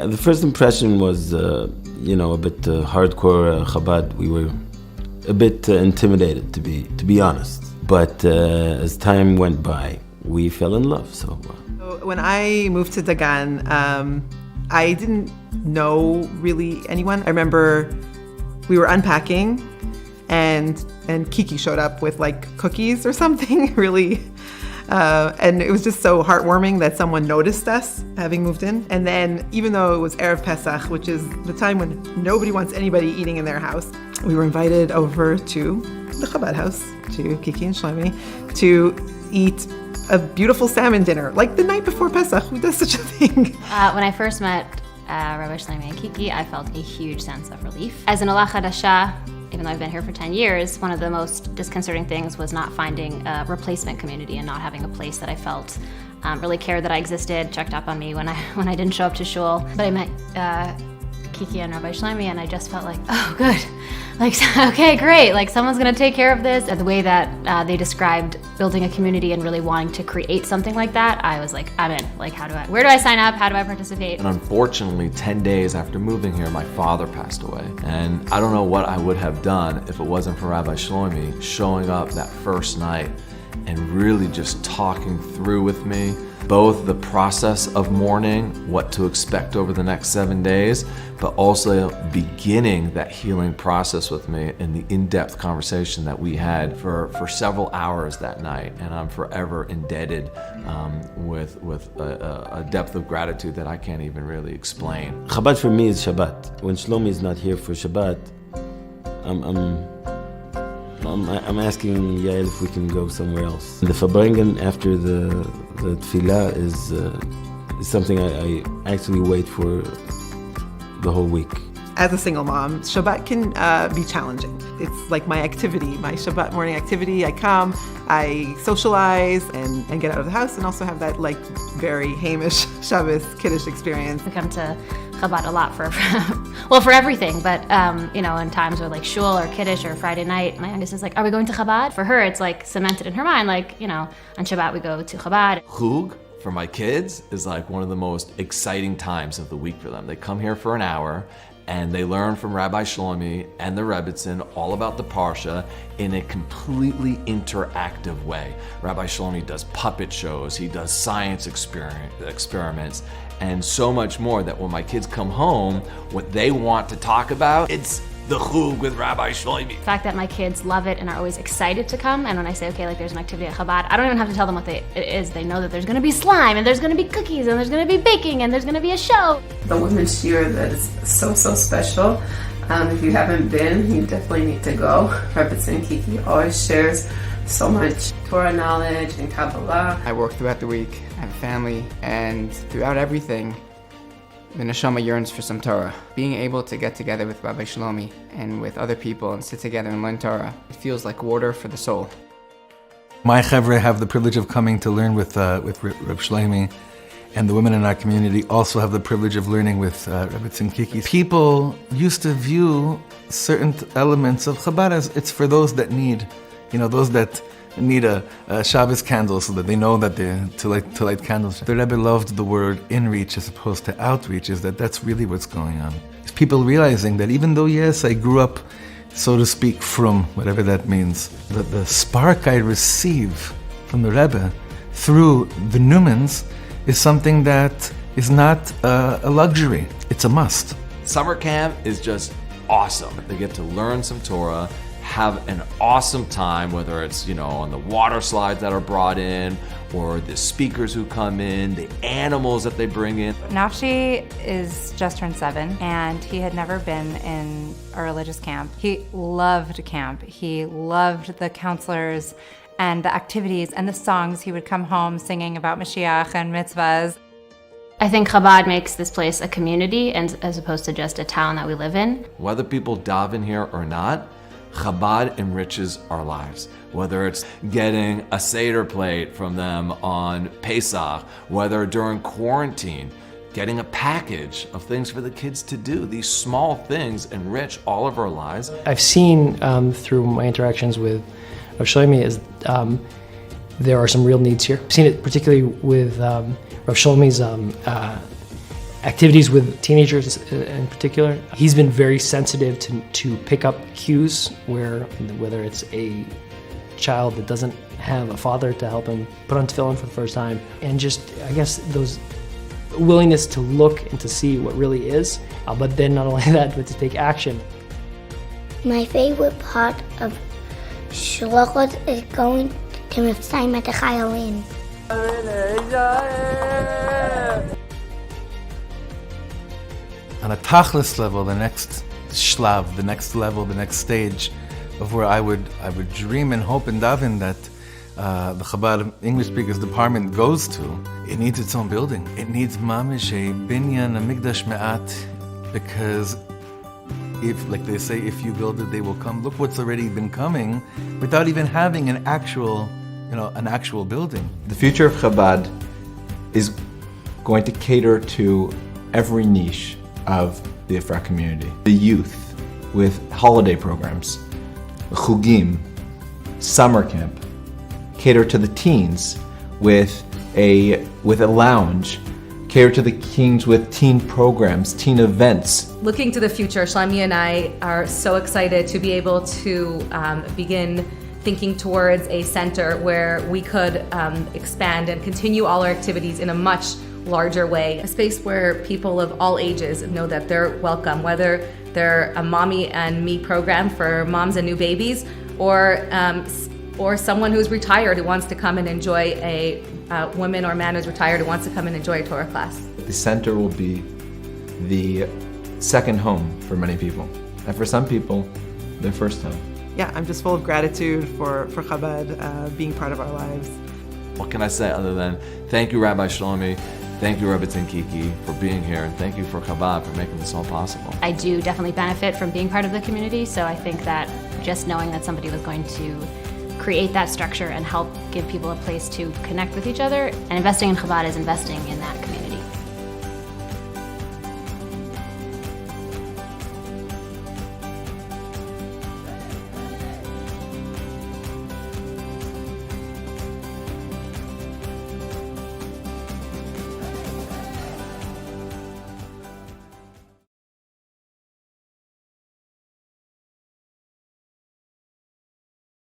The first impression was, a bit hardcore Chabad. We were a bit intimidated, to be honest. But as time went by, we fell in love. So when I moved to Dagan, I didn't know really anyone. I remember we were unpacking, and Kiki showed up with like cookies or something, really. And it was just so heartwarming that someone noticed us having moved in. And then even though it was Erev Pesach, which is the time when nobody wants anybody eating in their house, we were invited over to the Chabad house, to Kiki and Shloime, to eat a beautiful salmon dinner, like the night before Pesach. Who does such a thing? When I first met Rabbi Shloime and Kiki, I felt a huge sense of relief. As an Ola Chadasha, even though I've been here for 10 years, one of the most disconcerting things was not finding a replacement community and not having a place that I felt really cared that I existed, checked up on me when I didn't show up to shul. But I met Kiki and Rabbi Shloime, and I just felt like, oh, good. Like, okay, great. Like, someone's gonna take care of this. And the way that they described building a community and really wanting to create something like that, I was like, I'm in. Like, where do I sign up? How do I participate? And unfortunately, 10 days after moving here, my father passed away. And I don't know what I would have done if it wasn't for Rabbi Shloime showing up that first night and really just talking through with me both the process of mourning, what to expect over the next 7 days, but also beginning that healing process with me in the in-depth conversation that we had for several hours that night. And I'm forever indebted with a depth of gratitude that I can't even really explain. Chabad for me is Shabbat. When Shloime is not here for Shabbat, I'm asking Yael if we can go somewhere else. The Farbrengen after the tefillah is something I actually wait for the whole week. As a single mom, Shabbat can be challenging. It's like my activity, my Shabbat morning activity. I come, I socialize and get out of the house, and also have that like very Hamish Shabbos Kiddush experience. We come to Chabad a lot for everything, but in times where like shul or Kiddush or Friday night, my youngest is like, are we going to Chabad? For her, it's like cemented in her mind, like, on Shabbat we go to Chabad. Chug for my kids is like one of the most exciting times of the week for them. They come here for an hour and they learn from Rabbi Shloime and the Rebbetzin all about the Parsha in a completely interactive way. Rabbi Shloime does puppet shows, he does science experiments, and so much more that when my kids come home, what they want to talk about, it's the chug with Rabbi Shloime. The fact that my kids love it and are always excited to come, and when I say, okay, like there's an activity at Chabad, I don't even have to tell them what it is. They know that there's gonna be slime, and there's gonna be cookies, and there's gonna be baking, and there's gonna be a show. The women's year that is so special. If you haven't been, you definitely need to go. Rebbetzin Kiki always shares so much Torah knowledge and Kabbalah. I work throughout the week, I have a family, and throughout everything, the neshama yearns for some Torah. Being able to get together with Rabbi Shloime and with other people and sit together and learn Torah, it feels like water for the soul. My chevra have the privilege of coming to learn with Rabbi Shloime, and the women in our community also have the privilege of learning with Rebbetzin Kiki. People used to view certain elements of Chabad as it's for those that need, those that need a Shabbos candle so that they know that they're to light candles. The Rebbe loved the word inreach as opposed to outreach, is that's really what's going on. It's people realizing that even though, yes, I grew up, so to speak, from whatever that means, the spark I receive from the Rebbe through the Newmans is something that is not a luxury, it's a must. Summer camp is just awesome. They get to learn some Torah, have an awesome time, whether it's, on the water slides that are brought in, or the speakers who come in, the animals that they bring in. Nafshi is just turned 7, and he had never been in a religious camp. He loved camp. He loved the counselors and the activities and the songs. He would come home singing about Mashiach and mitzvahs. I think Chabad makes this place a community, and as opposed to just a town that we live in. Whether people daven here or not, Chabad enriches our lives. Whether it's getting a Seder plate from them on Pesach, whether during quarantine, getting a package of things for the kids to do. These small things enrich all of our lives. I've seen through my interactions with Rav Shloime is there are some real needs here. I've seen it particularly with Rav Shloime's activities with teenagers in particular. He's been very sensitive to pick up cues whether it's a child that doesn't have a father to help him put on tefillin for the first time, and just, I guess, those willingness to look and to see what really is, but then not only that, but to take action. My favorite part of Shlochot is going to Mivtzaim at the Chayalim. On a tachlis level, the next shlav, the next level, the next stage of where I would dream and hope and daven that the Chabad English Speakers Department goes to, it needs its own building. It needs mamish, a binyan, a migdash me'at, because if, like they say, if you build it, they will come. Look what's already been coming without even having an actual building. The future of Chabad is going to cater to every niche of the Efrat community. The youth with holiday programs, chugim, summer camp, cater to the teens with a lounge, cater to the teens with teen programs, teen events. Looking to the future, Shloime and I are so excited to be able to begin thinking towards a center where we could expand and continue all our activities in a much larger way. A space where people of all ages know that they're welcome, whether they're a mommy and me program for moms and new babies, or someone who's retired who wants to come and enjoy a woman or man who's retired who wants to come and enjoy a Torah class. The center will be the second home for many people, and for some people, their first home. Yeah, I'm just full of gratitude for Chabad being part of our lives. What can I say other than thank you, Rabbi Shloime, thank you, Rebbetzin Kiki, for being here, and thank you for Chabad for making this all possible. I do definitely benefit from being part of the community, so I think that just knowing that somebody was going to create that structure and help give people a place to connect with each other, and investing in Chabad is investing in that community.